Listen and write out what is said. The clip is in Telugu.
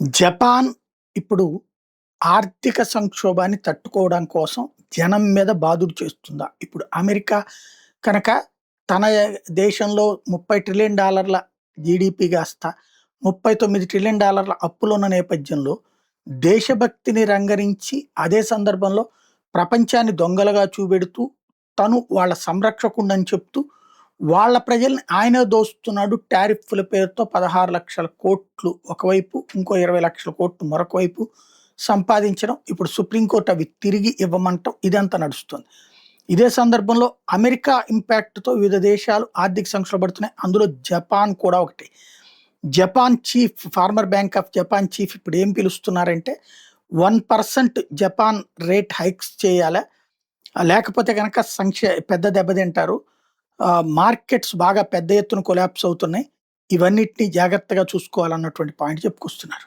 జపాన్ ఇప్పుడు ఆర్థిక సంక్షోభాన్ని తట్టుకోవడం కోసం జనం మీద బాదుడు చేస్తుందా? ఇప్పుడు అమెరికా కనుక తన దేశంలో $30 ట్రిలియన్ జీడీపీ కాస్త $39 ట్రిలియన్ అప్పులున్న నేపథ్యంలో దేశభక్తిని రంగరించి అదే సందర్భంలో ప్రపంచాన్ని దొంగలుగా చూపెడుతూ తను వాళ్ళ సంరక్షకుడని చెప్తూ వాళ్ళ ప్రజల్ని ఆయనే దోస్తున్నాడు. టారిఫ్‌ల పేరుతో 16,00,000 కోట్లు ఒకవైపు, ఇంకో 20,00,000 కోట్లు మరొక వైపు సంపాదించడం. ఇప్పుడు సుప్రీంకోర్టు అవి తిరిగి ఇవ్వమంటం ఇదంతా నడుస్తుంది. ఇదే సందర్భంలో అమెరికా ఇంపాక్ట్‌తో వివిధ దేశాలు ఆర్థిక సంక్షోభపడుతున్నాయి. అందులో జపాన్ కూడా ఒకటి. Japan chief former bank of Japan chief ఇప్పుడు ఏం పిలుస్తున్నారంటే 1% జపాన్ రేట్ హైక్స్ చేయాలా? లేకపోతే గనక పెద్ద దెబ్బతింటారు. మార్కెట్స్ బాగా పెద్ద ఎత్తున కొలాప్స్ అవుతున్నాయి. ఇవన్నిటిని జాగ్రత్తగా చూసుకోవాలన్నటువంటి పాయింట్ చెప్పుకొస్తున్నారు.